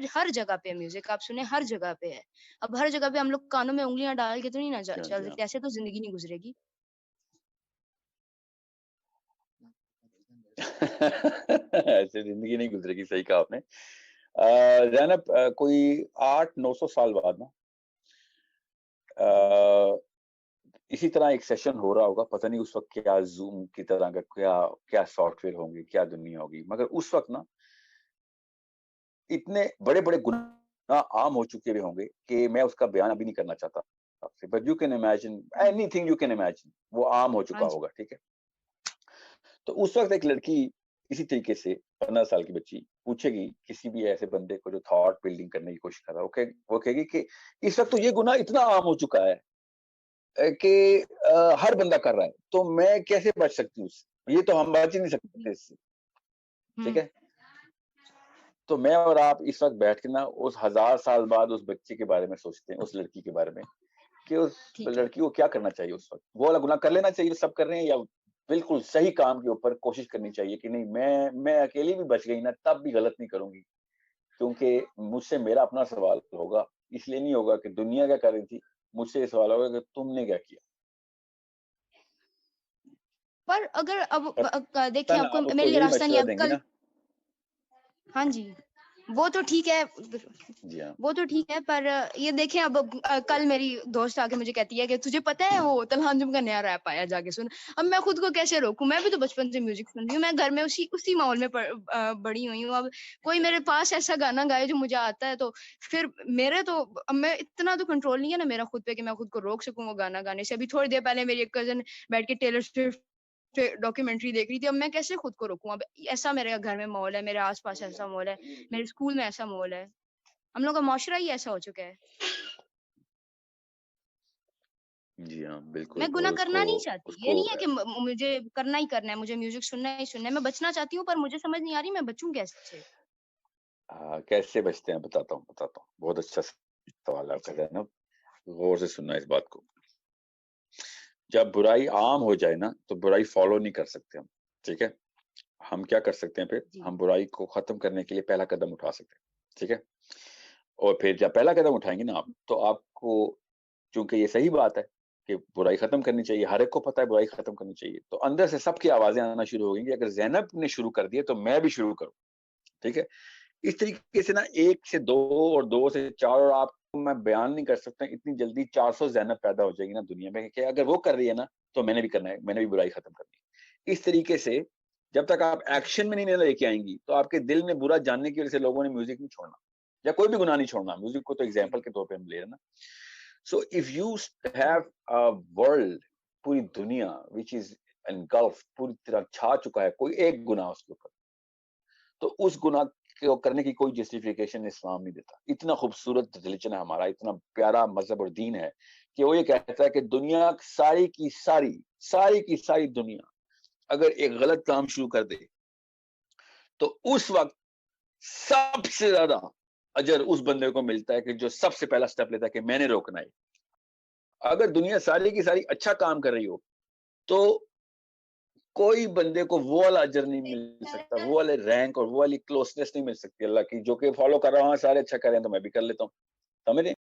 हर जगह पे है म्यूजिक, आप सुने हर जगह पे है। अब हर जगह पे हम लोग कानों में उँगलियाँ डाल के तो नहीं ना जी हाँ, चल जी हाँ। सकते, ऐसे तो ज़िंदगी नहीं गुज़रेगी। ऐसे ज़िंदगी नहीं गुज़रेगी, सही कहा आपने। ज़ैनब, कोई 800-900 साल बाद ना अ, इसी तरह एक सेशन हो रहा होगा, पता नहीं उस वक़्त क्या ज़ूम की तरह का क्या क्या सॉफ्टवेयर होंगे, क्या दुनिया होगी। मगर उस वक़्त ना इतने बड़े-बड़े गुनाह आम हो चुके हुए होंगे कि मैं उसका बयान अभी नहीं करना चाहता आपसे। But you can imagine hmm. Anything you can imagine, वो आम हो हाँ चुका जी। होगा, ठीक है? तो उस वक़्त एक लड़की इसी तरीके से 15 साल की बच्ची पूछेगी किसी भी ऐसे बंदे को जो थॉट बिल्डिंग करने की कोशिश कर रहा है, वो कहेगी कि इस वक़्त तो ये गुनाह इतना आम हो चुका है कि हर बंदा कर रहा है, तो मैं कैसे बच सकती हूँ उससे? ये तो हम बच ही नहीं जी। सकते इससे, ठीक हुँ, है? तो मैं और आप इस वक़्त बैठ के ना उस हज़ार साल बाद उस बच्चे के बारे में सोचते हैं, उस लड़की के बारे में कि उस ठीक है। लड़की को क्या करना चाहिए उस वक़्त? वो वाला गुनाह कर लेना चाहिए, सब कर रहे हैं, या बिल्कुल सही काम के ऊपर कोशिश करनी चाहिए कि नहीं, मैं अकेली भी बच गई ना तब भी गलत नहीं करूँगी, क्योंकि मुझसे मेरा अपना सवाल होगा, इसलिए नहीं होगा कि दुनिया क्या कर रही थी, मुझसे ये सवाल होगा कि तुमने क्या किया? पर अगर अब पता देखिए ना आपको आप उसको मेरे लिए यही रास्ता नहीं मशवरा है, अब देंगी कल ना? हाँ जी, वो तो ठीक है। जी हाँ। वो तो ठीक है, पर ये देखें अब कल मेरी दोस्त आके मुझे कहती है कि तुझे पता है वो तलहांजुम का नया रैप आया, जाके सुन। अब मैं खुद को कैसे रोकूँ? मैं भी तो बचपन से म्यूज़िक सुन रही हूँ, मैं घर में उसी उसी माहौल में बड़ी हुई हूँ। अब कोई मेरे पास ऐसा गाना गाए जो मुझे आता है, तो फिर मेरे तो अब मैं इतना तो कंट्रोल नहीं है ना मेरा खुद पे कि मैं खुद को रोक सकूँ वो गाना गाने से। अभी थोड़ी देर पहले मेरी एक कज़िन बैठ के टेलर स्विफ्ट पे डॉक्यूमेंट्री देख रही थी, अब मैं कैसे खुद को रोकूँ? अब ऐसा मेरे घर में माहौल है, मेरे आस-पास ऐसा माहौल है, मेरे स्कूल में ऐसा माहौल है। हम लोग का माशरा ही ऐसा हो चुका है। जी हाँ, बिल्कुल। मैं और गुनाह उसको करना नहीं चाहती। ये उसको नहीं है कि मुझे करना ही करना है, मुझे म्यूज़िक सुनना ही सुनना है। मैं बचना चाहती हूँ, पर मुझे समझ नहीं आ रही मैं बचूँ कैसे? कैसे बचते हैं, बताता हूँ। बहुत अच्छा सवाल है आपका ज़ैनब, गौर से सुनना इस बात को। जब बुराई आम हो जाए ना, तो बुराई फ़ॉलो नहीं कर सकते हम, ठीक है? हम क्या कर सकते हैं फिर, जी। हम बुराई को ख़त्म करने के लिए पहला कदम उठा सकते हैं, ठीक है? और फिर जब पहला कदम उठाएँगे ना आप, तो आपको, चूँकि ये सही बात है कि बुराई ख़त्म करनी चाहिए, हर एक को पता है बुराई ख़त्म करनी चाहिए, तो अंदर से सबकी आवाज़ें आना शुरू हो गई कि अगर ज़ैनब ने शुरू कर दिया, तो मैं भी शुरू करूँ, ठीक है? इस तरीके से ना 1 से 2 और 2 से 4, और आपको मैं बयान नहीं कर सकता, इतनी जल्दी 400 ज़ैनब पैदा हो जाएगी ना दुनिया में कि अगर वो कर रही है ना, तो मैंने भी करना है, मैंने भी बुराई खत्म करनी है। इस तरीके से जब तक आप एक्शन में नहीं ना लेके आएँगी, तो आपके दिल में बुरा जानने की वज़ह से लोगों ने म्यूज़िक नहीं छोड़ना, या कोई भी गुनाह नहीं छोड़ना, म्यूज़िक को तो जी, एग्ज़ाम्पल के तौर पे हम ले रहे हैं ना। So if you have a world, पूरी दुनिया व्हिच इज़ एनगल्फ, पूरी तरह छा चुका है कोई एक गुनाह उसके ऊपर, तो उस गुनाह को करने की कोई जस्टिफिकेशन इस्लाम नहीं देता। इतना खूबसूरत रिलिजन है हमारा, इतना प्यारा मज़हब और दीन है कि वो ये कहता है कि दुनिया सारी की सारी दुनिया अगर एक गलत काम शुरू कर दे, तो उस वक़्त सबसे ज़्यादा अजर उस बंदे को मिलता है कि जो सबसे पहला स्टेप लेता है कि मैंने रोकना है। अगर दुनिया सारी की सारी अच्छा काम कर रही हो, तो कोई बंदे को वो वाला अजर नहीं मिल सकता, वो वाले रैंक और वो वाली क्लोज़नेस नहीं मिल सकती अल्लाह की, जो कि फॉलो कर रहा हूँ, हाँ, सारे अच्छा कर रहे हैं तो मैं भी कर लेता हूँ। समझ रहे हैं?